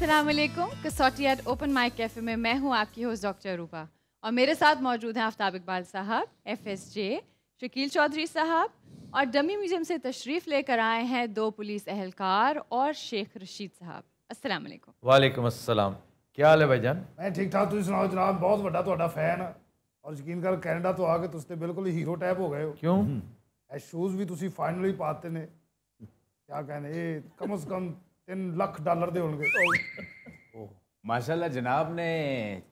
अस्सलाम वालेकुम। कसौटी एट ओपन माइक कैफ़े में मैं हूँ आपकी होस्ट डॉक्टर रूपा और मेरे साथ मौजूद हैं आफ्ताब इकबाल साहब, FSJ, शकील चौधरी साहब और डमी म्यूजियम से तशरीफ़ लेकर आए हैं 2 पुलिस एहलकार और शेख रशीद साहब। अस्सलाम वालेकुम। वालेकुम अस्सलाम। क्या हाल है भाईजान? मैं ठीक ठाक, तुम सुनाओ जनाब? बहुत बड़ा ਤੁਹਾਡਾ फैन और यकीन कर कैनेडा तो आके तुम बिल्कुल ही हीरो टाइप हो गए हो। क्यों? शूज़ भी तुम फाइनली पाते ने, क्या कहने, ये कम से कम $3 लाख दे होंगे। माशाल्लाह जनाब ने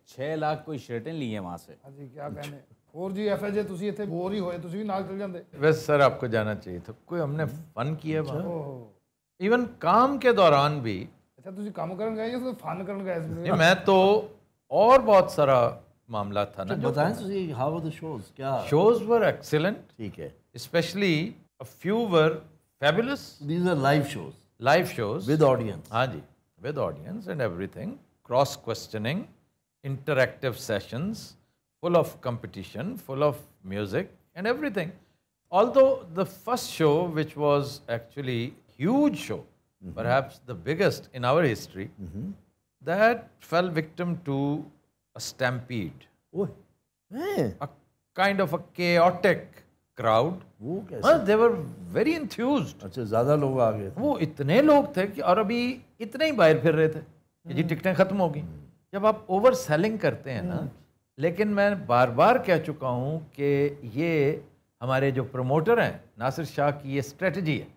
6 लाख कोई शर्टें ली हैं वहाँ से। हाँ जी, क्या कहने। और जी FSJ तुम इतने बोर ही होए, तुम भी नाल चल जाते। वैसे सर आपको जाना चाहिए था, कोई हमने फन किया वहाँ, इवन काम के दौरान भी। अच्छा तुम काम करने गए या फन करने गए? मैं तो और बहुत सारा मामला था ना। बताएं तो हाउ वर द शोज? क्या शोज वर एक्सीलेंट, ठीक है। Specially a few were fabulous. These are live shows, live shows with audience. हाँ जी, with audience and everything, cross questioning, interactive sessions, full of competition, full of music and everything. Although the first show, which was actually huge show, perhaps the biggest in our history, that fell victim to a stampede, a kind of a chaotic crowd. वो कैसे? They were very enthused. अच्छा, ज्यादा लोग आ गए थे। वो इतने लोग थे कि और अभी इतने ही बाहर फिर रहे थे कि जी टिकटें खत्म हो गई। जब आप ओवर सेलिंग करते हैं ना, लेकिन मैं बार बार कह चुका हूँ कि ये हमारे जो प्रमोटर हैं नासिर शाह की ये स्ट्रेटजी है।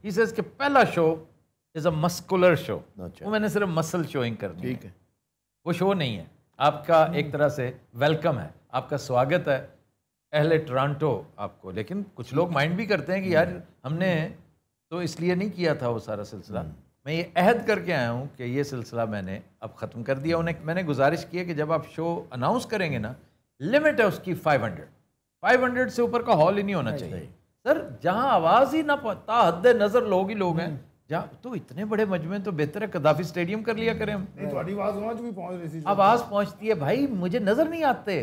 ही सेज कि पहला show is a muscular show. वो मैंने सिर्फ मसल शोइंग करनी है, ठीक है। वो शो नहीं है। आपका एक तरह से वेलकम है, आपका स्वागत है अहले टोरंटो आपको। लेकिन कुछ लोग माइंड भी करते हैं कि यार हमने तो इसलिए नहीं किया था वो सारा सिलसिला। मैं ये अहद करके आया हूँ कि ये सिलसिला मैंने अब ख़त्म कर दिया। उन्हें मैंने गुजारिश की है कि जब आप शो अनाउंस करेंगे ना, लिमिट है उसकी 500 से ऊपर का हॉल ही नहीं होना चाहिए सर। जहाँ आवाज़ ही ना पहुँचता, हद नज़र लोग ही लोग हैं जहाँ, तो इतने बड़े मजमे तो बेहतर है कदाफी स्टेडियम कर लिया करें हम। नहीं तुम्हारी आवाज़ होना जो भी पहुंच रही थी। आवाज़ पहुँचती है भाई, मुझे नज़र नहीं आते,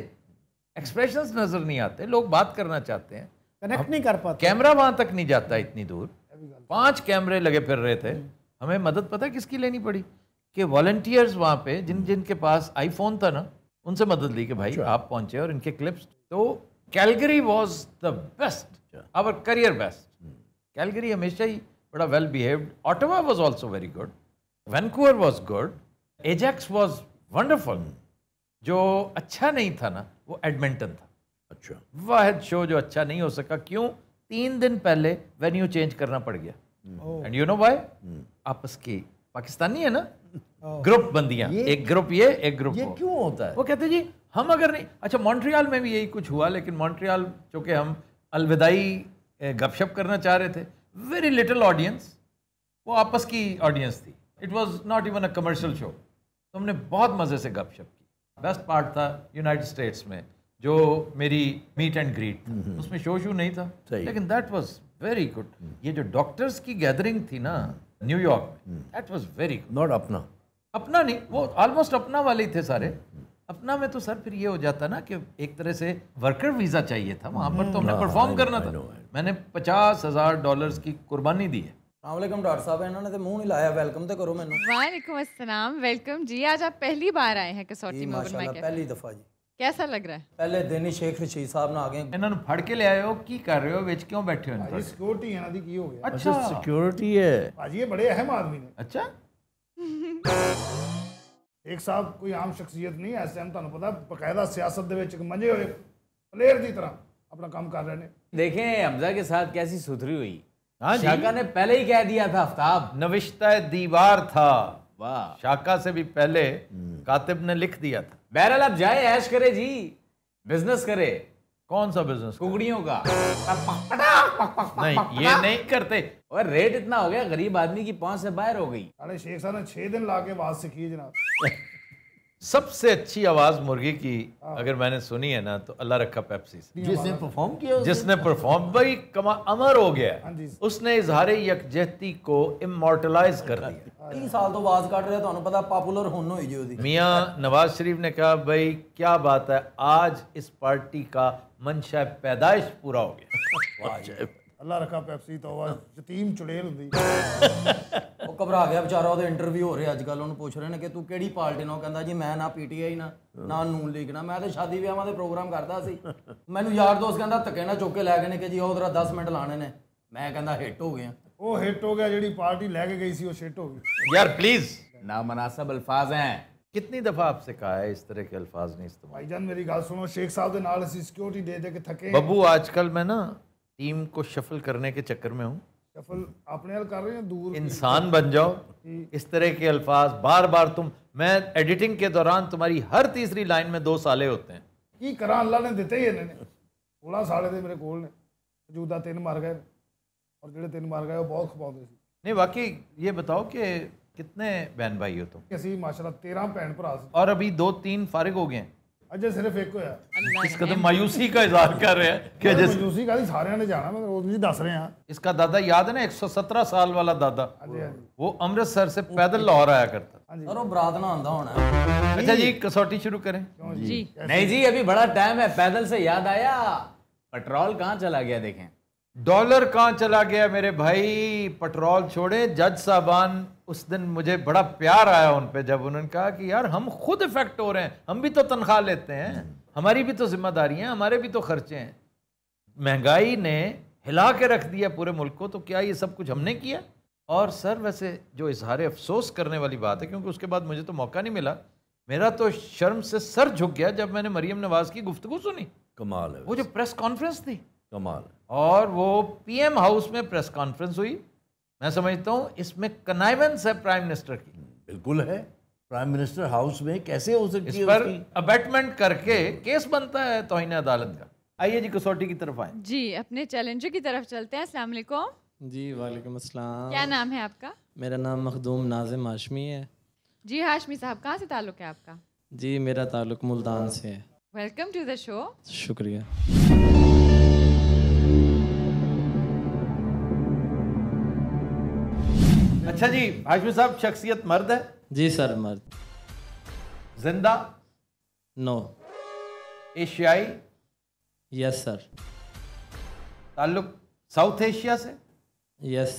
एक्सप्रेशंस नज़र नहीं आते, लोग बात करना चाहते हैं, कनेक्ट नहीं कर पाते। कैमरा वहाँ तक नहीं जाता इतनी दूर। 5 कैमरे लगे फिर रहे थे। हमें मदद पता है किसकी लेनी पड़ी? कि वॉलंटियर्स वहाँ पे जिनके पास आईफोन था ना, उनसे मदद ली कि भाई आप पहुँचे और इनके क्लिप्स। तो Calgary was the best, our career best. Calgary हमेशा ही बड़ा well behaved. Ottawa was also very good, Vancouver was good, Ajax was wonderful. जो अच्छा नहीं था ना वो एडमिंटन था। अच्छा, वाहिद शो जो अच्छा नहीं हो सका। क्यों? 3 दिन पहले वेन्यू चेंज करना पड़ गया। And you know why? आपस की पाकिस्तानी है ना, ग्रुप बंदियां, एक ग्रुप ये एक ग्रुप ये वो। क्यों होता है? वो कहते जी हम अगर नहीं, अच्छा मॉन्ट्रियल में भी यही कुछ हुआ, लेकिन मॉन्ट्रियल चूंकि हम अलविदाई गपशप करना चाह रहे थे, वेरी लिटिल ऑडियंस, वो आपस की ऑडियंस थी। It was not even a commercial show. तो हमने बहुत मज़े से गपशप की। बेस्ट पार्ट था यूनाइटेड स्टेट्स में जो मेरी मीट एंड ग्रीट, उसमें शो नहीं था, लेकिन दैट वॉज वेरी गुड। ये जो डॉक्टर्स की गैदरिंग थी ना न्यूयॉर्क में, that was very good. Not अपना नहीं, वो ऑलमोस्ट अपना वाले ही थे सारे। अपना में तो सर फिर ये हो जाता ना कि एक तरह से वर्कर वीज़ा चाहिए था वहाँ पर, तो हमने परफॉर्म करना था। मैंने $50,000 की कुर्बानी दी है। अस्सलाम डॉक्टर साहब, इन्होंने तो मुंह नहीं लाया, वेलकम तो करो मैनू। वालेकुम अस्सलाम, वेलकम जी। आज आप पहली बार आए हैं कसौटी में ओपन माइक कैफे। पहली दफा जी। कैसा लग रहा है? पहले दिन ही शेख रशीद साहब ना आ गए। इन्होंने फड़ के ले आए हो, की कर रहे हो, विच क्यों बैठे हो? भाजी सिक्योरिटी है ना दी, की हो गया? अच्छा सिक्योरिटी है भाजी, ये बड़े अहम आदमी ने। अच्छा एक साहब कोई आम शख्सियत नहीं, ऐसे हम ਤੁਹਾਨੂੰ पता बकायदा सियासत दे विच मंजे हुए प्लेयर की तरह अपना काम कर रहे हैं। देखें हमजा के साथ कैसी सुथरी हुई। हाँ जी, शाका ने पहले ही कह दिया था आफ्ताब नविश्ता दीवार था। वाह, शाका से भी पहले कातिब ने लिख दिया था। बहरहाल अब जाए ऐश करे जी, बिजनेस करे। कौन सा बिजनेस? कुकड़ियों का। नहीं, ये नहीं करते। और रेट इतना हो गया, गरीब आदमी की पहुंच से बाहर हो गई। अरे शेख साहब ने 6 दिन ला के आवाज सीखी है जनाब। सबसे अच्छी आवाज मुर्गी की अगर मैंने सुनी है ना, तो अल्लाह रखा पेप्सी से। जिसने परफॉर्म किया, जिसने परफॉर्म, भाई कमा अमर हो गया। हाँ जी। उसने इजहार यकजहती को इमोर्टलाइज कर दिया। 3 साल तो आवाज काट रहे, ਤੁਹਾਨੂੰ पता पॉपुलर होने हुई जी ओदी। मियाँ नवाज शरीफ ने कहा भाई क्या बात है, आज इस पार्टी का मंशा पैदाइश पूरा हो गया। ਅੱਲਾ ਰੱਖਾ ਪੈਪਸੀ ਤੋਬਾ ਯਤੀਮ ਚੁੜੇਲ ਹੁੰਦੀ ਉਹ ਘਬਰਾ ਗਿਆ ਵਿਚਾਰਾ, ਉਹਦੇ ਇੰਟਰਵਿਊ ਹੋ ਰਹੇ ਅੱਜ ਕੱਲ, ਉਹਨੂੰ ਪੁੱਛ ਰਹੇ ਨੇ ਕਿ ਤੂੰ ਕਿਹੜੀ ਪਾਰਟੀ ਨਾਲ, ਉਹ ਕਹਿੰਦਾ ਜੀ ਮੈਂ ਨਾ ਪੀਟੀਆਈ ਨਾ ਨੂਨ ਲੀਗ ਨਾ, ਮੈਂ ਤੇ ਸ਼ਾਦੀ ਵਿਆਹਾਂ ਦੇ ਪ੍ਰੋਗਰਾਮ ਕਰਦਾ ਸੀ। ਮੈਨੂੰ ਯਾਰ ਦੋਸਤ ਕਹਿੰਦਾ ਧੱਕੇ ਨਾਲ ਚੁੱਕ ਕੇ ਲੈ ਗਏ ਨੇ ਕਿ ਜੀ ਉਹ ਤੇਰਾ 10 ਮਿੰਟ ਲਾਣੇ ਨੇ, ਮੈਂ ਕਹਿੰਦਾ ਹਿੱਟ ਹੋ ਗਿਆ। ਉਹ ਹਿੱਟ ਹੋ ਗਿਆ, ਜਿਹੜੀ ਪਾਰਟੀ ਲੈ ਕੇ ਗਈ ਸੀ ਉਹ ਸ਼ਿਟ ਹੋ ਗਈ। यार प्लीज, नामनासिब अल्फाज हैं। कितनी दफा आपसे कहा है इस तरह के अल्फाज नहीं इस्तेमाल। ਭਾਈਜਾਨ ਮੇਰੀ ਗੱਲ ਸੁਣੋ, ਸ਼ੇਖ ਸਾਹਿਬ ਦੇ ਨਾਲ ਅਸੀਂ ਸਿਕਿਉਰਿਟੀ ਦੇ ਕੇ ਥੱਕੇ बब्बू, आजकल मैं ना टीम को शफल करने के चक्कर में हूँ। ਸਫਲ ਆਪਣੇ ਨਾਲ ਕਰ ਰਹੇ ਹਾਂ ਦੂਰ इंसान बन जाओ। इस तरह के अल्फाज बार बार मैं एडिटिंग के दौरान तुम्हारी हर तीसरी लाइन में 2 साले होते हैं। ਕੀ ਕਰਾਂ, ਅੱਲਾ ਨੇ ਦਿੱਤੇ ਹੀ ਇਹਨੇ ਨੇ। 16 ਸਾਲੇ ਦੇ ਮੇਰੇ ਕੋਲ ਨੇ, ਮੌਜੂਦਾ 3 ਮਰ ਗਏ ਔਰ ਜਿਹੜੇ 3 ਮਰ ਗਏ ਉਹ ਬਹੁਤ ਖਪਾਉਂਦੇ ਸੀ। नहीं वाकई, ये बताओ कि कितने बहन भाई हो तुम? ਅਸੀਂ ਮਾਸ਼ਾਅੱਲਾ 13 ਭੈਣ ਭਰਾ ਸੀ, और अभी 2-3 फारिग हो गए हैं। ਅਜੇ ਸਿਰਫ ਇੱਕ ਹੋਇਆ। इस कदम मायूसी का इजहार कर रहे हैं कि जैसे ਮਜੂਸੀ ਕਾਹਦੀ, ਸਾਰਿਆਂ ਨੇ ਜਾਣਾ, ਮੈਂ ਉਹ ਨਹੀਂ ਦੱਸ ਰਿਹਾ। इसका दादा याद है ना, 117 साल वाला दादा, ਹਾਂਜੀ ਹਾਂਜੀ वो अमृतसर से पैदल लाहौर आया करता। और वो बरात ना आंदा होना। अच्छा जी, कसौटी शुरू करें। जी नहीं जी, अभी बड़ा टाइम है। पैदल से याद आया, पेट्रोल कहाँ चला गया देखें। डॉलर कहाँ चला गया मेरे भाई? पेट्रोल छोड़े। जज साहबान, उस दिन मुझे बड़ा प्यार आया उन पे जब उन्होंने कहा कि यार हम खुद इफेक्ट हो रहे हैं, हम भी तो तनख्वाह लेते हैं, हमारी भी तो जिम्मेदारी हैं, हमारे भी तो खर्चे हैं। महंगाई ने हिला के रख दिया पूरे मुल्क को, तो क्या ये सब कुछ हमने किया? और सर वैसे जो इजहार अफसोस करने वाली बात है, क्योंकि उसके बाद मुझे तो मौका नहीं मिला, मेरा तो शर्म से सर झुक गया जब मैंने मरीम नवाज की गुफ्तगू सुनी। कमाल है, वो जो प्रेस कॉन्फ्रेंस थी, कमाल है। और वो पीएम हाउस में प्रेस कॉन्फ्रेंस हुई, मैं समझता हूँ इसमें कनाइवेंस है प्राइम मिनिस्टर की। बिल्कुल है। प्राइम मिनिस्टर हाउस में कैसे हो सकती इस है पर उसकी? अबेटमेंट करके केस बनता है तौहीन अदालत का। आइए जी, कसौटी की तरफ आए। जी, अपने चैलेंजर की तरफ चलते हैं। अस्सलाम वालेकुम। जी वालेकुम अस्सलाम। क्या नाम है आपका? मेरा नाम मखदूम नाजिम हाशमी है। जी हाशमी साहब, कहाँ से ताल्लुक़ है आपका? जी मेरा ताल्लुक़ मुल्तान से है। Welcome to the show. शुक्रिया। अच्छा जी, हाशमी साहब, शख्सियत मर्द है? जी सर, मर्द। जिंदा? नो। एशियाई? Yes sir. ताल्लुक साउथ एशिया से? यस।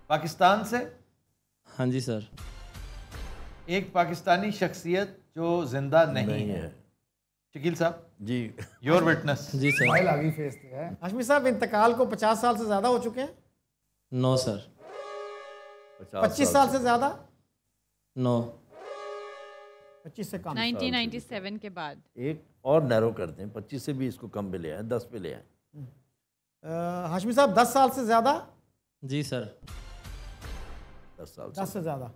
पाकिस्तान से? हाँ जी सर। एक पाकिस्तानी शख्सियत जो जिंदा नहीं है। शकील साहब जी, योर विटनेस। जी सर। फाइल आ गई फेस पे है। हाशमी साहब इंतकाल को 50 साल से ज़्यादा हो चुके हैं? No sir. 25 साल से ज़्यादा? नो। 25 से कम। 1997 के बाद। एक और नैरो करते हैं, 25 से भी इसको कम पे ले आए, 10 पे ले आए। हाशमी साहब 10 साल से ज़्यादा? जी सर। 10 साल 10 से ज़्यादा।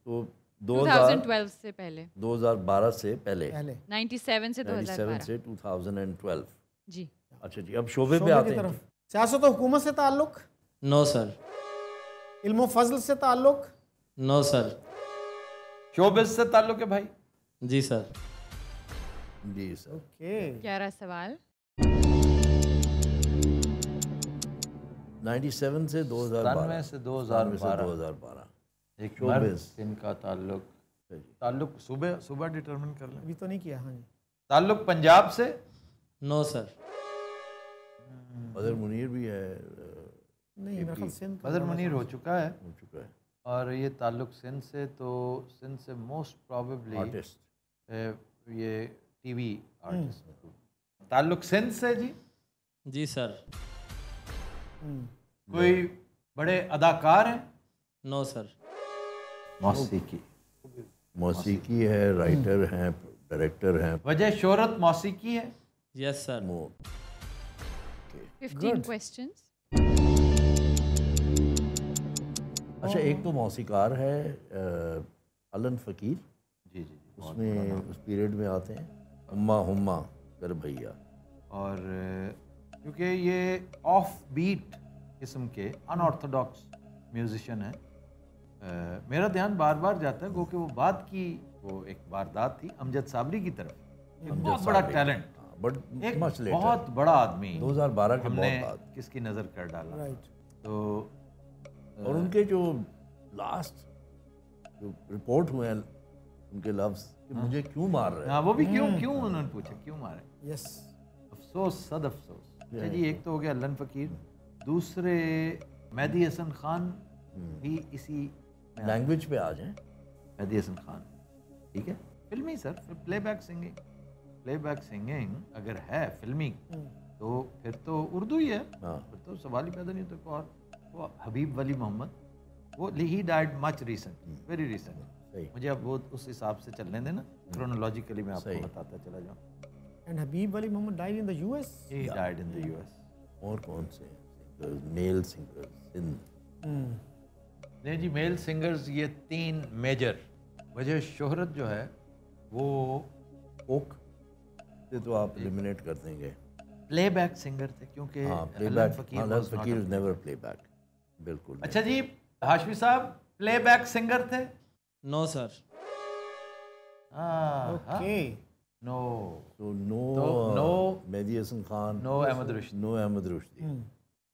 तो 2012 से पहले। 2012 से पहले। 97 से 97 2012। से 2012। जी। अच्छा जी, अब शोबे पे शोबे आते की हैं। तरफ। सियासत और हुकूमत से ताल्लुक? No sir. इल्म फजल से ताल्लुक? No sir. शोबिज से ताल्लुक है भाई? जी सर। जी सर। ओके। 11 सवाल। 97 से 2012। से 2012। 2012। एक शोबिज। मर्द इनका ताल्लुक सुबह डिटरमिन कर लें। अभी तो नहीं किया। हाँ जी। ताल्लुक पंजाब से? No sir. बदर मुनीर भी है। नहीं, मेरा ख्याल सिंध का बदर दौरा मुनीर था। हो चुका है, हो चुका है। और ये ताल्लुक सिंध से, तो सिंध से मोस्ट प्रोबेबली आर्टिस्ट। ये टीवी आर्टिस्ट। ताल्लुक सिंध से जी? जी सर। कोई बड़े अदाकार हैं? No sir. मौसीकी? मौसीकी है, राइटर हैं, डायरेक्टर हैं। वजह शोहरत मौसीकी है? Yes sir. 15 क्वेश्चंस। अच्छा, एक तो मौसीकार है अलन फ़कीर। जी जी। उसमें उस पीरियड में आते हैं हुम्मा हुम्मा कर भैया। और क्योंकि ये ऑफ बीट किस्म के अनऑर्थोडॉक्स म्यूजिशियन है, मेरा ध्यान बार बार जाता है, गो कि वो बात की वो एक वारदात थी अमजद साबरी की तरफ। एक बहुत बड़ा टैलेंट, बट एक मच लेटर। बहुत बड़ा आदमी, 2012 के हमने बहुत बाद। किसकी नज़र कर डाला। राइट। तो और उनके जो लास्ट जो रिपोर्ट हुए हैं उनके लफ्ज कि मुझे क्यों मार रहे हैं। हाँ, वो भी क्यों उन्होंने पूछा क्यों मारे। यस। अफसोस, सद अफसोस। अच्छा जी, एक तो हो गया अल्लन फ़कीर, दूसरे मेहदी हसन खान भी इसी लैंग्वेज पे आ जाएं। मेहदी हसन खान, ठीक है, फिल्मी सर, फिर प्लेबैक सिंगिंग अगर है फिल्मी तो फिर तो उर्दू ही है, फिर तो सवाल ही पैदा नहीं होता। और वो हबीब वली मोहम्मद, वो he died much recent, very recent. मुझे अब वो उस हिसाब से चलने देना, क्रोनोलॉजिकली मैं आपको बताता चला जाऊँ। And Habib Ali Mohammad died in the US. He died in the US. और कौन से मेल सिंगर्स सिंध? नहीं जी, मेल सिंगर्स ये 3 मेजर। वजह शोहरत जो है वो फोक से तो आप एलिमिनेट कर देंगे। प्लेबैक सिंगर थे क्योंकि प्लेबैक फकीर नेवर प्लेबैक, बिल्कुल। अच्छा जी, हाशमी साहब प्लेबैक सिंगर थे? No sir. ओके, नो, तो no Mehdi Hassan Khan, no Ahmed Rushdi, no Ahmed Rushdi.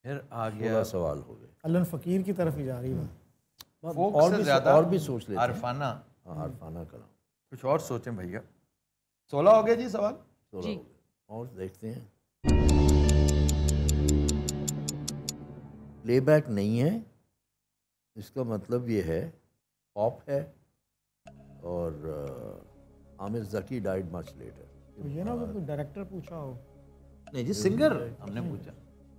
फिर आ गया सवाल हो गए। अल्लन फकीर की तरफ ही जा रही है। फोक और से भी ज्यादा और भी सोच लेते हैं। अरफाना। हाँ, अरफाना कलाम। कुछ और सोचें भैया। 16 हो गया जी सवाल। 16 हो गए। और देखते हैं। प्लेबैक नहीं है, इसका मतलब ये है पॉप है, और Aamir Zaki died much later. तो ये ना वो डायरेक्टर पूछा हो। नहीं जी, सिंगर हमने पूछा।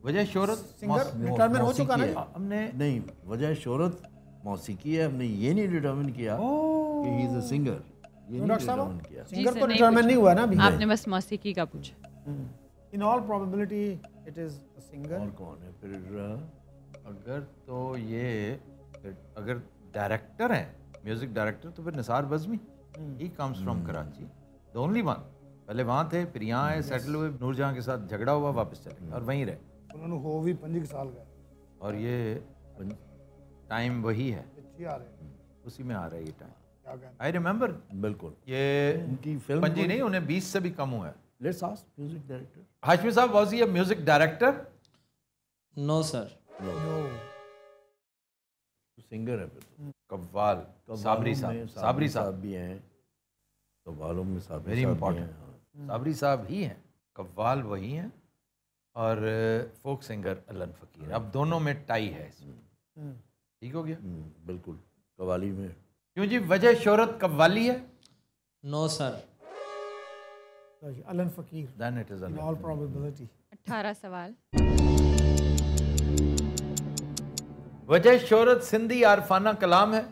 वजह शोहरत सिंगर रिटायरमेंट हो चुका ना? हमने नहीं, वजह शोहरत मौसीकी है। हमने ये नहीं डिटरमिन किया कि ही इज अ सिंगर। ये नहीं डिटरमिन किया। सिंगर तो डिटरमिन नहीं हुआ ना अभी। आपने बस मौसीकी का पूछा। In all probability it is a singer. और कौन है फिर? अगर तो ये अगर डायरेक्टर है, म्यूजिक डायरेक्टर, तो फिर Nisar Bazmi, he comes from Karachi, the only one. पहले वहाँ थे, फिर यहाँ आए, सेटल हुए, नूरजहाँ के साथ झगड़ा हुआ, वापस चले और वहीं रहे। उन्होंने हो भी 5 साल गए, और ये टाइम वही है, आ रहे उसी में आ रहा है ये टाइम। क्या कहना? आई रिमेंबर, बिल्कुल। ये उनकी फिल्म 5 नहीं, उन्हें 20 से भी कम हुआ है। Let's ask music director. Hashmi साहब, was he a music director? No sir. Singer है फिर तो। कव्वाल, साबरी साहब भी हैं, कव्वालों में साबरी वेरी साहब भी इंपॉर्टेंट। हैं। साबरी साहब ही हैं, कव्वाल वही हैं, और फोक सिंगर अल्लन फ़कीर। अब दोनों में टाई है इसमें। ठीक हो गया? बिल्कुल। कव्वाली में क्यों जी, वजह शोहरत कव्वाली है? No sir. Allan Fakir. Then it is in Allan. All probability. 18 सवाल। वजह शोहरत सिंधी आरफाना कलाम है?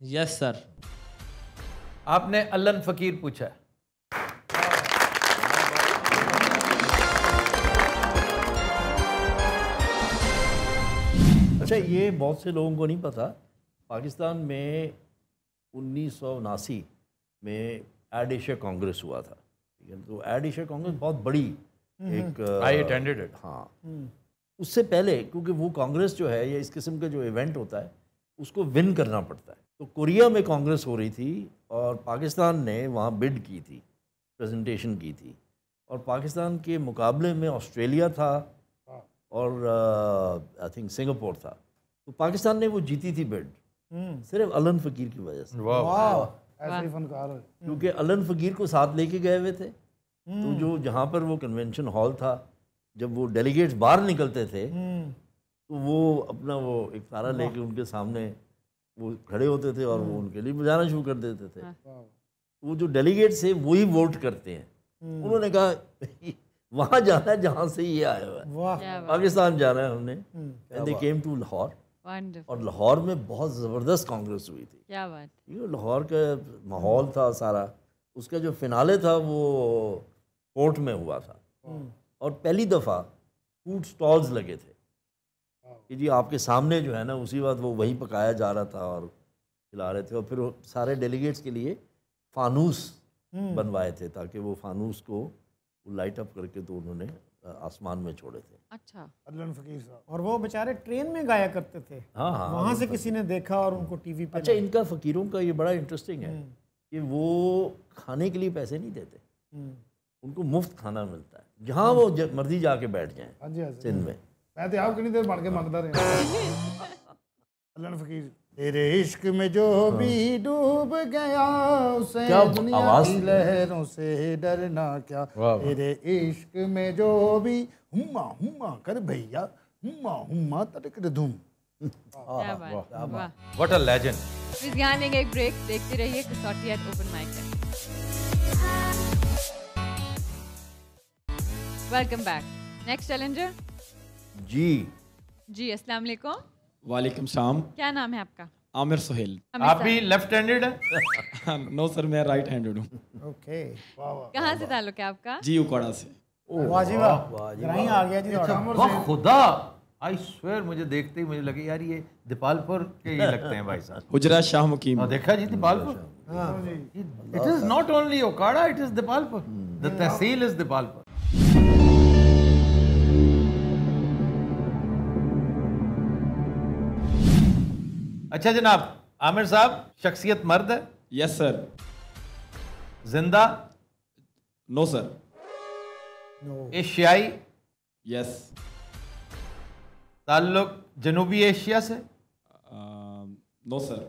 Yes sir. आपने अल्लन फ़कीर पूछा है। अच्छा, ये बहुत से लोगों को नहीं पता, पाकिस्तान में 1979 में एड एशिया कांग्रेस हुआ था। ठीक है, तो एड एशिया कांग्रेस बहुत बड़ी एक आई अटेंडेड इट। हाँ, उससे पहले, क्योंकि वो कांग्रेस जो है, या इस किस्म का जो इवेंट होता है, उसको विन करना पड़ता है। तो कोरिया में कांग्रेस हो रही थी और पाकिस्तान ने वहाँ बिड की थी, प्रेजेंटेशन की थी, और पाकिस्तान के मुकाबले में ऑस्ट्रेलिया था और आई थिंक सिंगापुर था। तो पाकिस्तान ने वो जीती थी बिड, सिर्फ अल्लन फ़कीर की वजह से। ऐसे ही फनकार है। क्योंकि अल्लन फ़कीर को साथ लेके गए हुए थे। तो जो जहाँ पर वो कन्वेंशन हॉल था, जब वो डेलीगेट्स बाहर निकलते थे तो वो अपना वो एक तारा लेके उनके सामने वो खड़े होते थे और वो उनके लिए बजाना शुरू कर देते थे। वो जो डेलीगेट्स है वही वोट करते हैं। उन्होंने कहा वहाँ जाना है जहाँ से ये आया हुआ है, वाह। पाकिस्तान जाना है हमने। And they came to Lahore, wonderful. और लाहौर में बहुत ज़बरदस्त कांग्रेस हुई थी। क्या बात। ये लाहौर का माहौल था सारा, उसका जो फिनाले था वो कोर्ट में हुआ था, और पहली दफ़ा फूड स्टॉल्स लगे थे कि जी आपके सामने जो है ना, उसी वक्त वो वही पकाया जा रहा था और खिला रहे थे। और फिर वो सारे डेलीगेट्स के लिए फानूस बनवाए थे, ताकि वो फानूस को लाइट अप करके तो उन्होंने आसमान में छोड़े थे। अच्छा। अल्लन फ़कीर साहब। और वो बेचारे ट्रेन में गाया करते थे। हाँ हाँ, वहाँ से किसी ने देखा और उनको टीवी पे। अच्छा, इनका फ़कीरों का ये बड़ा इंटरेस्टिंग है कि वो खाने के लिए पैसे नहीं देते, उनको मुफ्त खाना मिलता है, जहाँ वो मर्जी जाके बैठ जाएं। हाँ जी, हाँ जी। सिंध में मैं तो आप कितनी देर बढ़ के मांगता रहा। अल्लन फ़कीर। तेरे इश्क में जो भी डूब गया उसे क्या दुनिया आवाज़ की लहरों से डरना क्या। तेरे इश्क में जो भी हुम्मा हुम्मा कर भैया, हुम्मा हुम्मा तड़क धूम। क्या बात, वाह। What a legend. प्लीज यहाँ लेंगे एक ब्रेक, देखते रहिए कसौटी एट ओपन माइक है। Welcome back. नेक्स्ट चैलेंजर जी, अस्सलाम वालेकुम। वालेकुम सलाम। क्या नाम है आपका? आमिर सोहेल। आप भी लेफ्ट हैंडेड है? नो सर, मैं राइट हैंडेड हूँ। Okay. कहाँ से ताल्लुक है आपका? जी उकाड़ा से। वाह जी वाह, ग्राही आ गया जी थोड़ा। वाह खुदा, आई स्वेयर मुझे देखते ही मुझे लगे यार ये दीपालपुर के ही लगते हैं भाई साहब। हुजरा शाह मुकीम। और देखा जी Dipalpur, it is not only Okara, it is Dipalpur, the tehsil is Dipalpur. अच्छा जनाब, आमिर साहब शख्सियत मर्द है? Yes sir. जिंदा? No sir. एशियाई? यस। ताल्लुक जनूबी एशिया से? No sir.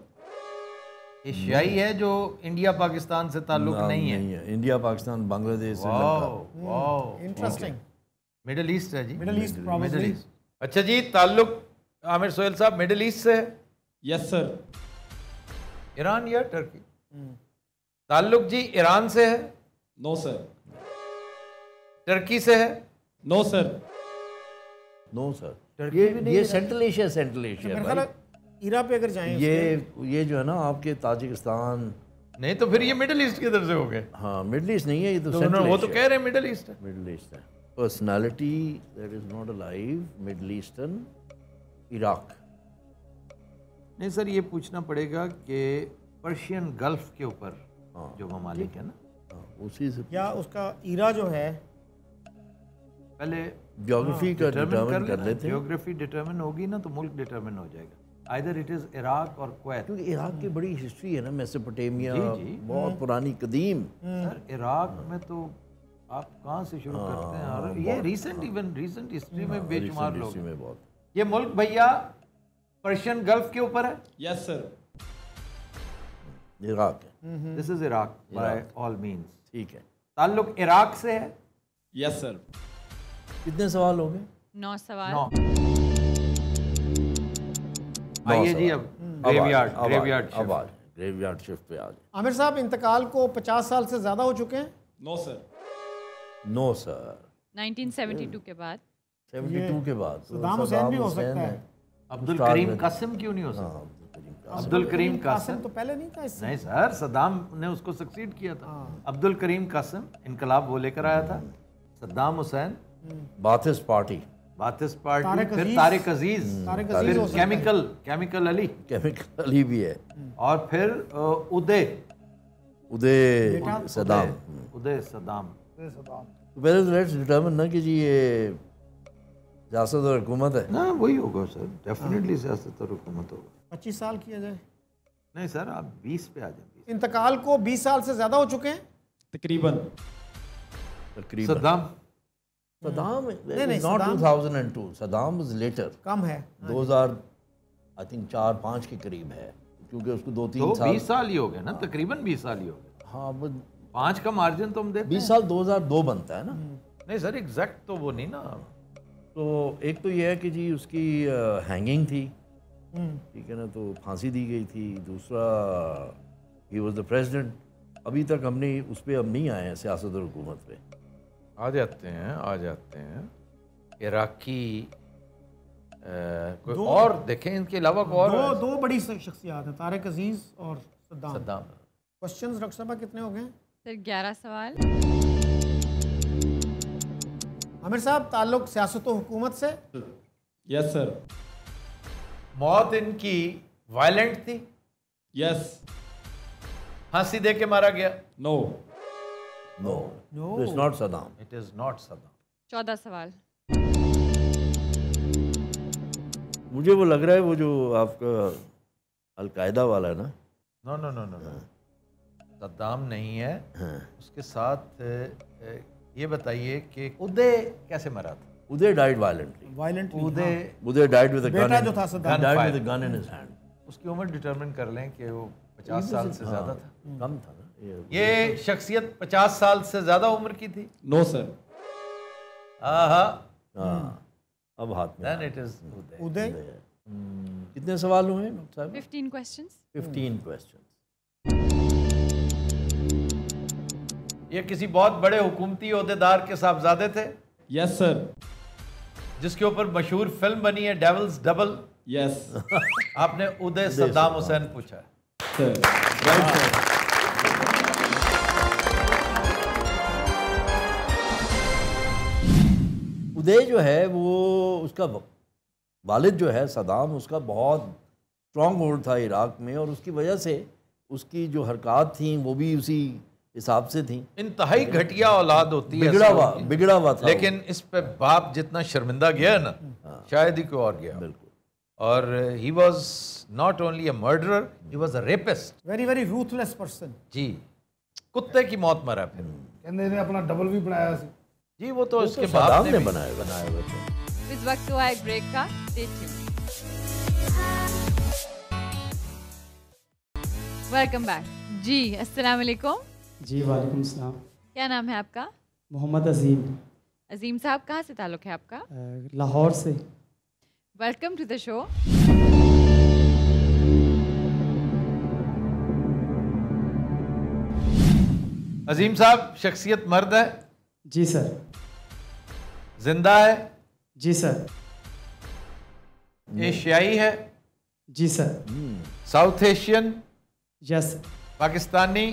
एशियाई है जो इंडिया पाकिस्तान से ताल्लुक नहीं है। इंडिया पाकिस्तान बांग्लादेश श्रीलंका। वाह, Interesting. मिडिल ईस्ट है जी। Middle East probably. Middle east. अच्छा जी, ताल्लुक आमिर सोहेल साहब मिडिल ईस्ट से है? Yes sir. ईरान या टर्की? ताल्लुक जी ईरान से है? No sir. टर्की से है? No sir. No sir. ये सेंट्रल एशिया मेरे ख्याल भाई। है ईरा पे अगर जाएं ये जो है ना आपके ताजिकिस्तान। नहीं तो फिर ये मिडिल ईस्ट किधर से हो गए? हाँ मिडिल ईस्ट नहीं है, ये तो तो सेंट्रल वो तो कह रहे हैं मिडिल ईस्ट है। मिडिल ईस्ट है। Personality that is not alive, middle eastern, Iraq. नहीं सर, ये पूछना पड़ेगा कि पर्शियन गल्फ के ऊपर जो ममालिक है ना, उसी से या उसका ईरा जो है पहले ज्योग्राफी का डिटरमिन कर लेते हैं। ज्योग्राफी डिटरमिन होगी ना तो मुल्क डिटरमिन हो जाएगा। आइदर इट इज इराक और कुवैत। क्योंकि इराक की बड़ी हिस्ट्री है ना, मेसोपोटामिया, जी, जी। बहुत पुरानी कदीम। सर इराक में तो आप कहाँ से शुरू करते हैं? और ये रीसेंट हिस्ट्री में बेशुमार लोग हैं। में बहुत। ये मुल्क भैया पर्शियन गल्फ के ऊपर है? Yes sir. इराक है। This is Iraq by all means. ठीक है। ताल्लुक इराक से है? Yes sir. कितने सवाल हो गए? 9 सवाल। 9। आइए जी, अब ग्रेवयार्ड शिफ्ट पे आ जाए। आमिर साहब इंतकाल को 50 साल से ज़्यादा हो चुके हैं? No sir. No sir. 1972 के बाद। 72 के बाद सद्दाम हुसैन भी हो सकता है। अब्दुल करीम कासिम क्यों नहीं हो सकता? अब्दुल करीम कासिम तो पहले नहीं था इससे। नहीं सर, सद्दाम ने उसको सक्सीड किया था। अब्दुल करीम कासिम इनकलाब वो लेकर आया था। सद्दाम हुसैन बाथिस पार्टी, बाथिस पार्टी, तारिक फिर अजीज। तारिक अजीज, तारिक फिर अजीज हो सकता है। केमिकल अली, केमिकल अली भी है, और फिर उदय सदाम। उदय सदाम। तो पहले तो लेट्स डिटरमिन ना कि जी ये सियासत और हुकूमत है ना, वही होगा सर, डेफिनेटली सियासत और हुकूमत होगा। 25 साल किया जाए। नहीं सर, आप 20 पे आ जाए। इंतकाल को 20 साल से ज़्यादा हो चुके हैं? तकरीबन। सद्दाम सदाम नहीं, not Saddam- 2002, Saddam was later, कम है। 2000 आई थिंक 4-5 के करीब है, क्योंकि उसको 2-3 साल। 20 साल ही हो गए ना, तकरीबन 20 साल ही हो गए। हाँ वो 5 का मार्जिन तो हम देते 20 साल 2002 बनता है ना। नहीं सर, एग्जैक्ट तो वो नहीं ना। तो एक तो ये है कि जी उसकी हैंगिंग थी, ठीक है ना, तो फांसी दी गई थी। दूसरा ही वाज द प्रेसिडेंट। अभी तक हमने उस पर अब नहीं आए हैं सियासत और हुकूमत पे। आ जाते हैं इराकी कोई और देखें, इनके अलावा कोई और दो बड़ी शख्सियात हैं, तारिक अजीज और सद्दाम। सद्दाम। क्वेश्चंस डॉक्टर साहब कितने हो गए? सर 11 सवाल। आमिर साहब ताल्लुक सियासत और हुकूमत से? Yes sir. मौत इनकी वायलेंट थी? यस। फांसी दे के मारा गया? No. No, it's not Saddam. It is not Saddam. 14 सवाल। मुझे वो लग रहा है वो जो आपका अलकायदा वाला है ना। No no no no no, Saddam नहीं है। उसके साथ ये बताइए कि उदय कैसे मरा था? Uday died violently. Uday died with a बेटा जो था Saddam, died with a gun in his hand. उसकी उम्र डिटरमिन कर लें कि वो 50 साल से ज्यादा था। कम था ना ये शख्सियत 50 साल से ज्यादा उम्र की थी? No sir. आहा, हाँ, अब हाथ में Then it is Uday. Uday. कितने सवाल हुए डॉक्टर साहब? 15 questions. 15 क्वेश्चन। ये किसी बहुत बड़े हुकूमती ओहदेदार के साहबजादे थे यस सर। जिसके ऊपर मशहूर फिल्म बनी है डेविल्स डबल। यस आपने उदय सद्दाम हुसैन पूछा है। Sir, right sir. उदय जो है वो उसका वालिद जो है सदाम, उसका बहुत स्ट्रॉन्ग होल्ड था इराक में, और उसकी वजह से उसकी जो हरकत थी वो भी उसी हिसाब से थी। इंतहाई घटिया औलाद होती है, बिगड़ा हुआ था। लेकिन इस पे बाप जितना शर्मिंदा गया ना, शायद ही कोई और गया। बिल्कुल। और he was not only a murderer, he was a rapist. Very, very ruthless person. जी, कुत्ते की मौत मरा फिर। कहते ने अपना डबल भी बनाया सी। जी, वो तो उसके सदाम बाप ने ने भी बनाया हुए थे। इस वक्त हुआ एक ब्रेक का। Stay tuned. वेलकम बैक जी। अस्सलाम वालेकुम। जी वालेकुम सलाम। क्या नाम है आपका? मोहम्मद अजीम। अजीम साहब, कहाँ से ताल्लुक़ है आपका? लाहौर से। Welcome to the show. Azeem साहब, शख्सियत मर्द है? जी सर। जिंदा है? जी सर। एशियाई है? जी sir. South Asian? Yes. Pakistani?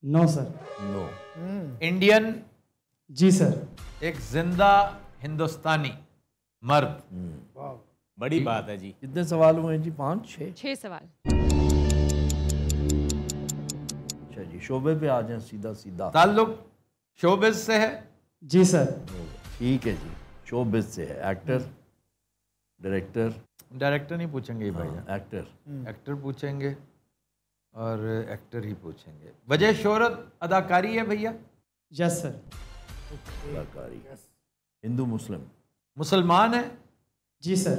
No sir. No. Indian? जी सर। एक जिंदा हिंदुस्तानी मर्द। बड़ी बात है जी। कितने सवाल हुए जी? 5 6? 6 सवाल। अच्छा जी, शोबे पे आ जाएं सीधा सीधा। ताल्लुक शोबिज से है? जी सर। ठीक है जी, शोबिज से है। Actor, director? डायरेक्टर नहीं पूछेंगे भाई, एक्टर। एक्टर पूछेंगे और एक्टर ही पूछेंगे। वजह शोहरत अदाकारी है भैया? Yes sir. अदाकारी। हिंदू मुस्लिम? मुसलमान है? जी सर।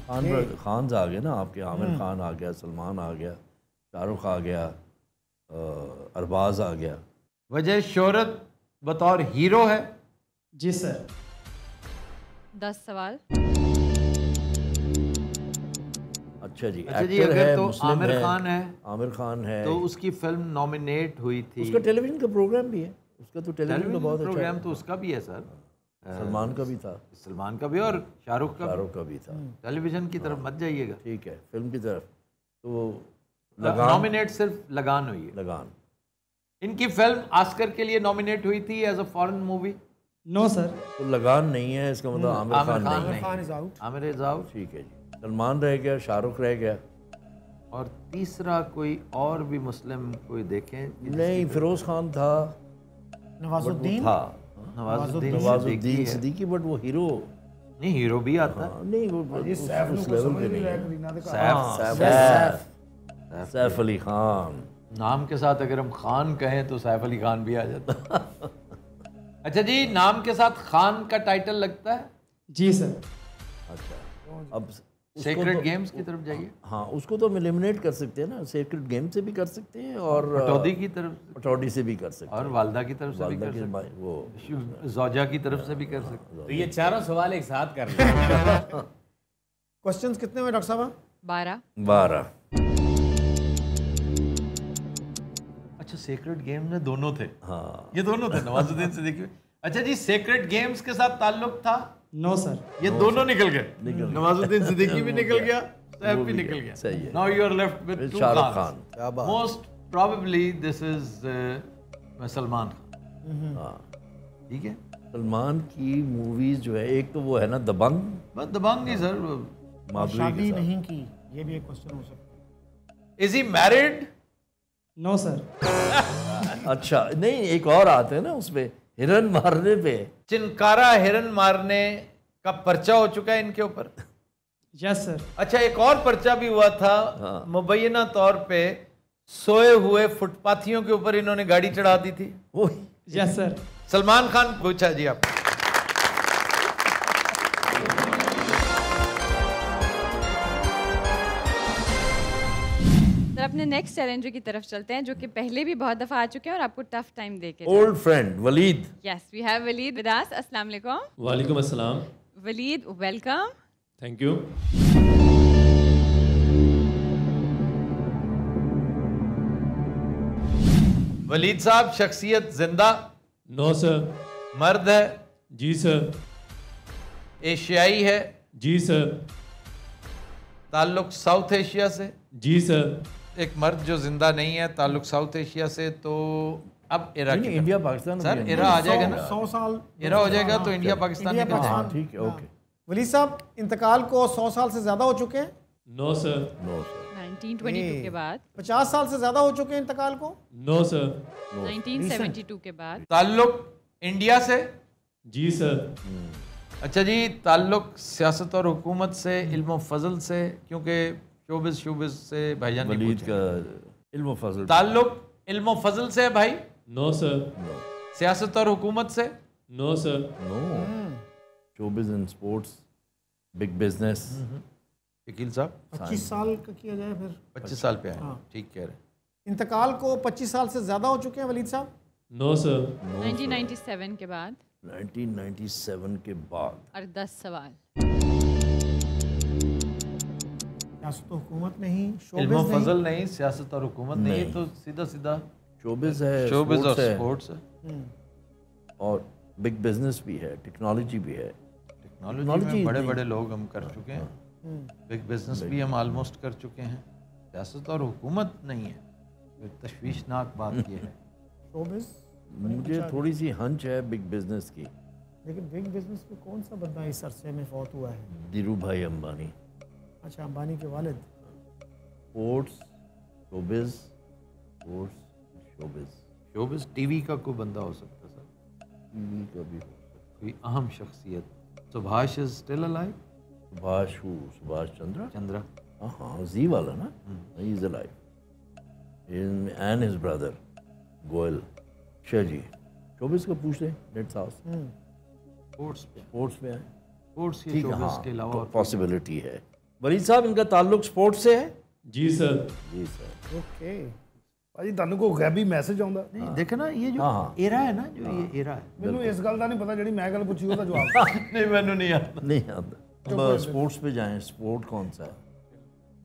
खान आ गए ना आपके। आमिर खान आ गया, सलमान आ गया, शाहरुख आ गया, अरबाज आ गया। वजह शोहरत बतौर हीरो है? जी सर। 10 सवाल। अच्छा जी, अच्छा जी, एक्टर अगर है, तो मुस्लिम आमिर है, खान है, आमिर खान है, तो उसकी फिल्म नॉमिनेट हुई थी। उसका टेलीविजन का प्रोग्राम भी है, उसका तो टेलीविजन का बहुत अच्छा प्रोग्राम तो उसका भी है सर। सलमान का भी था, सलमान का भी और शाहरुख का भी था। टेलीविजन की तरफ मत जाइएगा। ठीक है, फिल्म की तरफ तो नॉमिनेट सिर्फ लगान हुई है। लगान। इनकी फिल्म ऑस्कर के लिए नॉमिनेट हुई थी as a foreign movie? No sir. तो लगान नहीं है, इसका मतलब आमिर खान नहीं है। Khan is out. Aamir is out. ठीक है जी, सलमान रह गया, शाहरुख रह गया, और तीसरा कोई और भी मुस्लिम कोई देखें? नहीं, फिरोज खान था, Nawazuddin. था नवाजुद्दीन नवाजुद्दीन सिद्दीकी, बट वो हीरो नहीं, हीरो भी आता है। नहीं, वो ये सैफ उस को लेवल समझ पे नहीं नहीं रहा है। करीना दे सैफ अली खान। नाम के साथ अगर हम खान कहें तो सैफ अली खान भी आ जाता। अच्छा जी, नाम के साथ खान का टाइटल लगता है? जी सर। अच्छा, अब सेक्रेड गेम्स की तरफ जाइए। हाँ, उसको तो हम एलिमिनेट कर सकते हैं ना, सेक्रेड गेम से भी कर सकते हैं, और पटौदी की तरफ, पटौदी से भी कर सकते और हैं, वालदा की तरफ से भी वालदा कर के सकते भाई वो हैं, ज़ौजा की तरफ से भी कर सकते हैं। तो ये चारों सवाल एक साथ कर लें। Questions कितने हुए डॉक्टर साहब? 12। 12। अच्छा, सेक्रेड गेम में दोनों थे? हाँ, ये दोनों थे, नवाजुद्दीन सिद्दीकी। अच्छा जी, सेक्रेड गेम्स के साथ ताल्लुक था? No sir. ये दोनों निकल गए, नवाजुद्दीन सिद्दीकी भी निकल गया, सैफ भी निकल गया। सही है। Now you are left with two Shahrukh Khan. Khan. Most probably this is Salman Khan. हाँ, ठीक है। सलमान की मूवीज जो है, एक तो वो है ना दबंग, बस दबंग ही सर। माधुरी शादी के साथ। नहीं की, ये भी एक क्वेश्चन हो सकता है। Is he married? No sir. अच्छा, नहीं, एक और आते हैं ना उसपे, हिरन मारने पे। चिनकारा हिरन मारने का पर्चा हो चुका है इनके ऊपर? Yes sir. अच्छा, एक और पर्चा भी हुआ था मुबैना तौर पे, सोए हुए फुटपाथियों के ऊपर इन्होंने गाड़ी चढ़ा दी थी। Yes sir. सलमान खान पूछा जी आप। सर अपने नेक्स्ट चैलेंजर की तरफ चलते हैं, जो कि पहले भी बहुत दफ़ा आ चुके हैं और आपको टफ टाइम देके। Old friend Waleed. Yes, we have Waleed with us. अस्सलाम वालेकुम। वालेकुम अस्सलाम। Waleed, welcome. Thank you. Waleed sahab शख्सियत जिंदा? No sir. मर्द है? जी सर। एशियाई है? जी सर। ताल्लुक साउथ एशिया से? जी सर। एक मर्द जो जिंदा नहीं है, ताल्लुक साउथ एशिया से, तो अब इरा की इंडिया पाकिस्तान सर इरा आ जाएगा ना, 100 साल इरा हो जाएगा तो इंडिया पाकिस्तान इंडिया निकल जाएगा। पाकिस्तान। ठीक है, ओके। वली साहब इंतकाल को 100 साल से ज्यादा हो चुके हैं? No sir. No sir. 1922 के बाद। 50 साल से ज्यादा हो चुके हैं इंतकाल को? No sir. 1972 के बाद। ताल्लुक इंडिया से? जी सर। अच्छा जी, ताल्लुक सियासत और हुकूमत से, इल्म फजल से, क्योंकि शोबिस से भाईजान ने वलीद पूछा। का इल्म फजल। ताल्लुक इल्म फजल से है भाई? No sir. सियासत और हुकूमत से? No sir. No. Showbiz and sports, big business. Shakeel sahab 25 साल का किया जाए फिर? 25 साल पे आए, ठीक कह रहे हैं। इंतकाल को 25 साल से ज्यादा हो चुके हैं वलीद साहब? No sir. 1997 के बाद। 1997 के बाद। और 10 सवाल। सियासत हुकूमत नहीं, इल्म शोबिस फजल नहीं, नहीं, सियासत और हुकूमत नहीं, तो सीधा सीधा शोबिस है, शोबिस और स्पोर्ट्स है, स्पोर्ट्स है, और बिग बिजनेस भी है, टेक्नोलॉजी भी है। टेक्नोलॉजी में बड़े बड़े लोग हम कर चुके हैं, बिग बिजनेस भी हम ऑलमोस्ट कर चुके हैं, सियासत और हुकूमत नहीं है। तो तशवीशनाक बात ये है। शोबिस मुझे थोड़ी सी हंच है बिग बिजनेस की। लेकिन बिग बिजनेस में कौन सा बंदा इस अरसे में फौत हुआ है? धीरू भाई अंबानी। अच्छा, अंबानी के वालिद। Sports, showbiz, sports, showbiz. Showbiz TV का कोई बंदा हो सकता है सर, टीवी का भी हो सकता कोई अहम शख्सियत। Subhash is still alive? Subhash Chandra. Chandra, हाँ, जी वाला ना, he is alive. And his brother Goyal. अच्छा जी, शोबिस का पूछ लें, लेट्स आस्क। स्पोर्ट्स पे, स्पोर्ट्स में है, स्पोर्ट्स या ठीक है, शोबिस हाँ, के अलावा पॉसिबिलिटी है। वलीद साहब, इनका ताल्लुक स्पोर्ट्स से है? जी सर। जी सर। ओके। ਭਾਜੀ ਤੁਹਾਨੂੰ ਕੋਈ ਗੈਬੀ ਮੈਸੇਜ ਆਉਂਦਾ? नहीं देखो ना, ये जो एरा है ना, जो ये एरा है, ਮੈਨੂੰ ਇਸ ਗੱਲ ਦਾ ਨਹੀਂ ਪਤਾ ਜਿਹੜੀ ਮੈਂ ਗੱਲ ਪੁੱਛੀ ਉਹਦਾ ਜਵਾਬ। नहीं मैंने नहीं आता। नहीं आता। अब स्पोर्ट्स पे जाएं, स्पोर्ट कौन सा है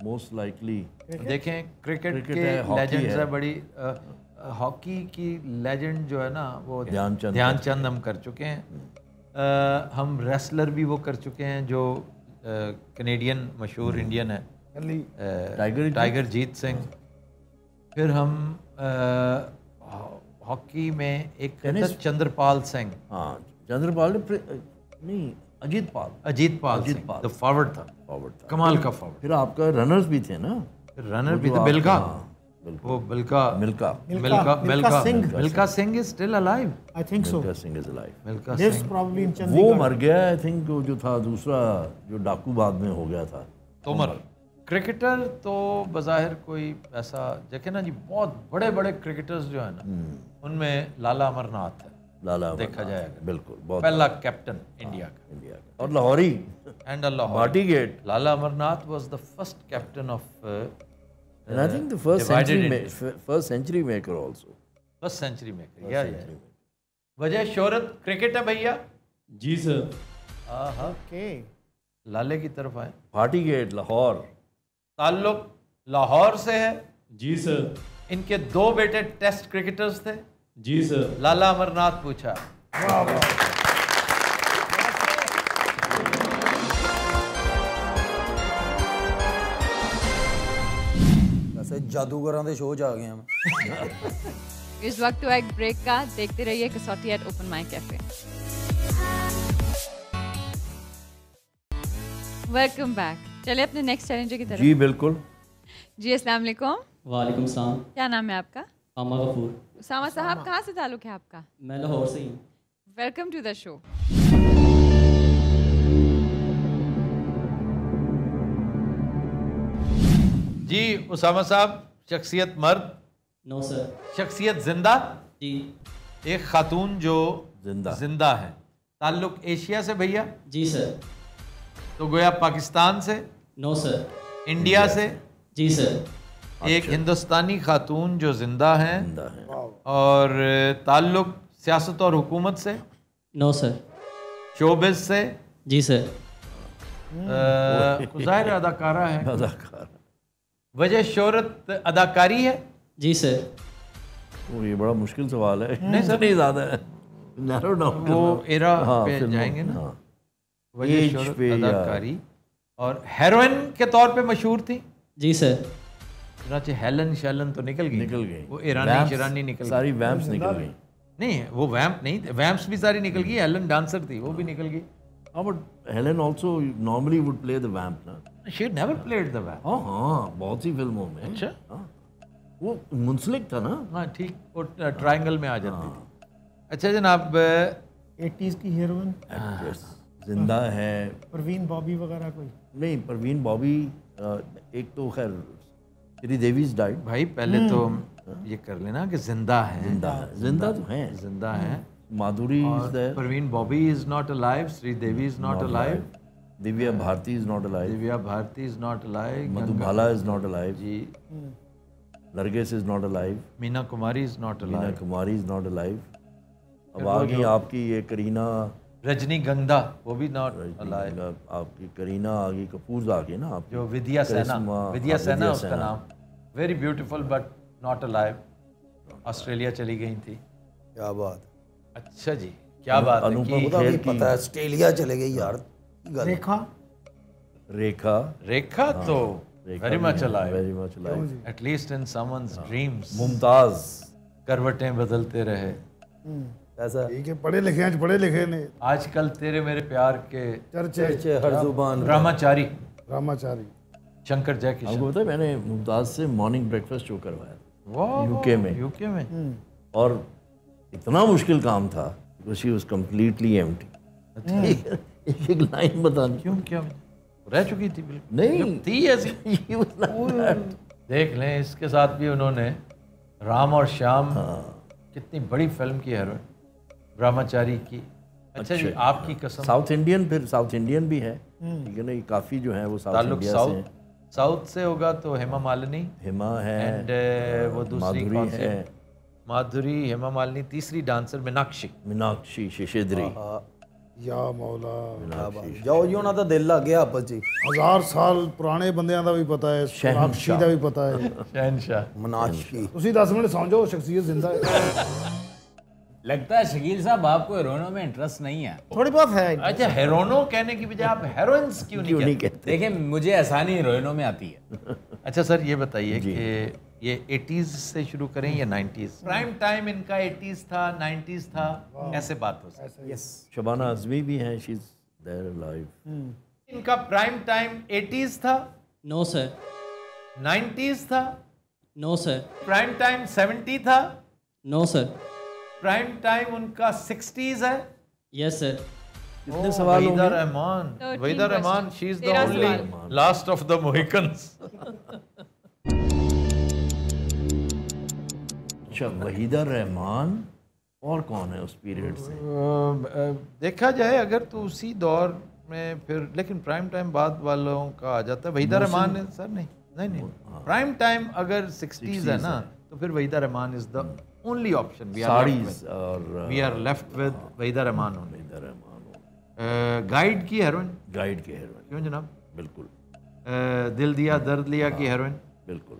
मोस्ट लाइकली? देखें क्रिकेट क्रिकेट के है, हॉकी लेजेंड्स है। है बड़ी। हॉकी की लेजेंड जो है ना, वो ध्यानचंद हम कर चुके हैं। हम रेसलर भी वो कर चुके हैं जो कनेडियन मशहूर इंडियन है, टाइगर जीत सिंह। फिर हम हॉकी में एक था चंद्रपाल सिंह। हाँ, चंद्रपाल नहीं, अजीत पाल सिंह, तो फॉरवर्ड था, कमाल का फॉरवर्ड। फिर आपका रनर्स भी थे ना? रनर भी थे, बिल्का, वो Milkha Singh is still alive, I think so. Milkha Singh is alive. Milkha lives Singh, probably in वो चंडीगढ़। मर गया, आई थिंक। जो था दूसरा, जो डाकू बाद में हो गया था, तोमर। क्रिकेटर तो बज़ाहिर कोई ऐसा देखे ना जी, बहुत बड़े बड़े क्रिकेटर्स जो है ना, उनमें लाला अमरनाथ है, लाला देखा अमरनाथ, जाएगा, बिल्कुल, बहुत पहला कैप्टन इंडिया का, और Lahori and Lahore Bhati gate. Lala Amarnath was the first captain of And I think the first century maker also. First century maker. या वजह शोहरत क्रिकेट है भैया? जी सर। ओके। लाले की तरफ आए। भाटीगेट, लाहौर। ताल्लुक लाहौर से है? जी सर। इनके 2 बेटे टेस्ट क्रिकेटर्स थे? जी सर। लाला अमरनाथ पूछा। वैसे जादूगरां दे शो च आ गए हम। इस वक्त हुआ एक ब्रेक का, देखते रहिए Kasauti at open mic cafe. Welcome back. चलिए अपने नेक्स्ट चैलेंजर की तरफ। जी बिल्कुल। जी अस्सलाम वालेकुम। वालेकुम सलाम। क्या नाम है आपका? अमा गफूर। उसामा साहब, कहाँ से ताल्लुक है आपका? मैं लाहौर से ही हूँ। Welcome to the show. जी उसामा साहब, शख्सियत मर्द? No sir. शख्सियत जिंदा? जी। एक खातून जो जिंदा है। ताल्लुक एशिया से भैया? जी सर। तो गोया पाकिस्तान से? No sir. इंडिया से? जी सर। एक हिंदुस्तानी खातून जो जिंदा हैं जिंदा है। और ताल्लुक सियासत और हुकूमत से, नो सर। शोबिज से, जी सर। ज़ाहिर अदाकारा है, अदाकार। वजह शोहरत अदाकारी है। जी सर। वो ये बड़ा मुश्किल सवाल है। नहीं सर, नहीं ज़्यादा है, नैरो डाउन वो एरा पे फिल्मों- जाएंगे ना। हाँ। वजह एज शोहरत पे या- अदाकारी और हेरोइन के तौर पे मशहूर थी। जी सर। चुनांचे हेलन शैलन तो निकल गई, वो ईरानी वैम्प्स, शिरानी निकल सारी गई। वैम्प्स निकल गई। नहीं वो वैम्प नहीं थे, वैम्प्स भी सारी निकल गई। हेलन डांसर थी, वो भी निकल गई। हाँ, but Helen also normally would play the vamp ना। She never played the vamp. हाँ हाँ, बहुत सी फिल्मों में। अच्छा। हाँ, वो मुंसलिक था ना। हाँ ठीक, वो ट्रायंगल में आ जाती थी। अच्छा जनाब, 80s की हीरोइन एक्ट्रेस जिंदा है। परवीन बॉबी वगैरह कोई? नहीं, परवीन बॉबी एक तो खैर श्रीदेवीज डाइड। भाई पहले तो ये कर लेना कि जिंदा है। जिंदा तो हैं। जिंदा है। Madhuri is there. Parveen Babi is not alive, Sridevi is not alive, Divya Bharti is not alive, Divya Bharti is not alive, Madhubala is not alive जी, Nargis is not alive, Meena Kumari is not Meena alive, Kumari is not alive. अब आ गई आपकी ये करीना, रजनी गंधा वो भी नॉट अलाइव, आपकी करीना आ गई, कपूर आ गई ना आप, जो विद्या सेना, विद्या सेना उसका नाम, very beautiful but not alive, Australia चली गई थी। क्या बात। अच्छा जी, क्या बात है अनुपम कि खेर की पता है ऑस्ट्रेलिया चले गई यार। रेखा रेखा रेखा तो very much alive, very much alive, at least in someone's dreams. Mumtaz करवटें बदलते रहे। ऐसा ठीक है, पढ़े लिखे हैं, पढ़े लिखे ने। आजकल तेरे मेरे प्यार के चर्चे हर जुबान ब्रह्मचारी रामाचारी। शंकर जयकिशन। आपको पता है मैंने मुमताज से मॉर्निंग ब्रेकफास्ट शो करवाया वाह, यूके में। यूके में और इतना मुश्किल काम था, शी वाज कंप्लीटली एम्प्टी। एक एक लाइन बतानी। क्यों, क्या रह चुकी थी? बिल्कुल नहीं थी ऐसी। She was like that. देख लें, इसके साथ भी उन्होंने राम और श्याम, कितनी बड़ी फिल्म की हीरोइन, ब्रह्मचारी की। अच्छा जी, आपकी कसम। साउथ इंडियन, फिर साउथ इंडियन भी है, ठीक है ना, ये काफ़ी जो है वो साउथ ताल्लुक इंडिया से हैं। साउथ से होगा तो हेमा मालिनी हेमा है, एंड वो दूसरी माधुरी कौन सी है, माधुरी, हेमा मालिनी, तीसरी डांसर मीनाक्षी। मीनाक्षी शिशिद्री, या मौला, ਜਾਓ ਜੀ ਉਹਨਾਂ ਦਾ ਦਿਲ ਲੱਗ ਗਿਆ ਆਪਸ ਜੀ। 1000 ਸਾਲ ਪੁਰਾਣੇ ਬੰਦਿਆਂ ਦਾ ਵੀ ਪਤਾ ਹੈ, ਸੋਨਾਕਸ਼ੀ ਦਾ ਵੀ ਪਤਾ ਹੈ। शहनशाह ਮਨਾਸ਼ਕੀ ਤੁਸੀਂ 10 ਮਿੰਟ ਸਮਝੋ, ਸ਼ਖਸੀਅਤ ਜ਼ਿੰਦਾ ਹੈ। लगता है शकील साहब आपको हीरोइनों में इंटरेस्ट नहीं है। थोड़ी बहुत है। अच्छा, हेरोनो कहने की बजाय आप हेरोइंस क्यों नहीं कहते? देखिए मुझे आसानी हीरोइनों में आती है। अच्छा सर, ये बताइए कि ये 80s से शुरू करें या 90s? प्राइम टाइम इनका 80s था, 90s था, ऐसे बात हो सकती है। शबाना आजमी भी हैं, शी इज देयर अलाइव। इनका प्राइम टाइम 80s था, नो सर। 90s था, नो सर। प्राइम टाइम 70 था, नो सर। प्राइम टाइम उनका 60s है। Yes sir. कितने सवाल वहीदा होंगे? Rehman, 13 Waheeda Rehman, she is the 13 only सवाल। Last of the Mohicans. अच्छा, वहीदा रहमान और कौन है उस पीरियड से? देखा जाए अगर तो उसी दौर में फिर, लेकिन प्राइम टाइम बाद वालों का आ जाता है। वहीदा रहमान है सर, नहीं नहीं नहीं, प्राइम टाइम अगर 60s है ना, तो फिर Waheeda Rehman is the only option. Saris और we are left with Waheeda Rehman only. Waheeda Rehman, Guide की हेरोइन। गाइड के हीरोइन, क्यों जनाब? बिल्कुल दिल दिया दर्द लिया की हेरोइन। बिल्कुल।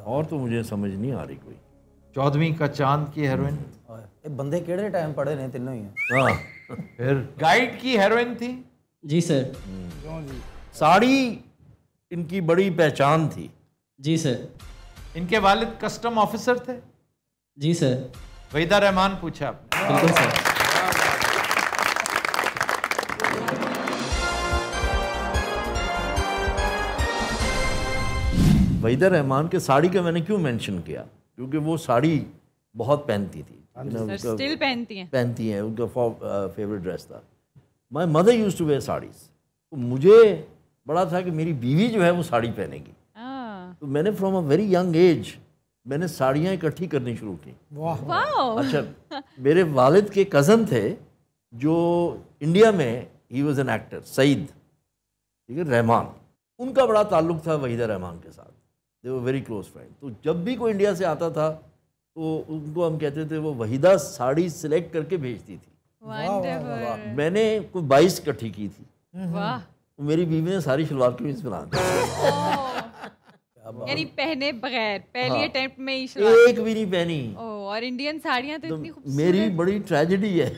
और तो मुझे समझ नहीं आ रही कोई। 14वीं का चांद की हेरोइन। ਇਹ ਬੰਦੇ ਕਿਹੜੇ ਟਾਈਮ ਪੜੇ ਨੇ ਤਿੰਨੋਂ ਹੀ? हाँ, फिर गाइड की हेरोइन थी। जी सर। साड़ी इनकी बड़ी पहचान थी। जी सर। इनके वालिद कस्टम ऑफिसर थे। जी सर। वहीदा रहमान पूछा आपने। बिल्कुल सर। वहीदा रहमान के साड़ी का मैंने क्यों मेंशन किया? क्योंकि वो साड़ी बहुत पहनती थी। सर स्टिल पहनती हैं। पहनती हैं, उनका फेवरेट ड्रेस था। My mother use to wear saris. तो मुझे बड़ा था कि मेरी बीवी जो है वो साड़ी पहनेगी। तो मैंने from a very young age मैंने साड़ियाँ इकट्ठी करनी शुरू की। वाह। अच्छा, मेरे वालिद के कज़न थे जो इंडिया में, he was an actor, Saeed, ठीक है, रहमान, उनका बड़ा ताल्लुक था वहीदा रहमान के साथ। दे वर वेरी क्लोज फ्रेंड। तो जब भी कोई इंडिया से आता था तो उनको हम कहते थे वो वहीदा साड़ी सिलेक्ट करके भेजती थी। वंडरफुल। मैंने कोई 22 इकट्ठी की थी, वाह। मेरी बीवी ने सारी शलवार कमीज बना दी, यानी पहने बगैर पहली अटेम्प्ट में ही शलवार। एक भी नहीं पहनी। और इंडियन साड़ियाँ तो इतनी खूबसूरत। मेरी बड़ी ट्रेजेडी है।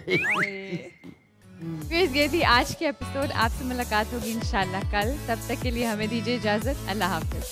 फिर ये थी आज के एपिसोड। आपसे मुलाकात होगी इंशाल्लाह कल। तब तक के लिए हमें दीजिए इजाजत। अल्लाह हाफिज।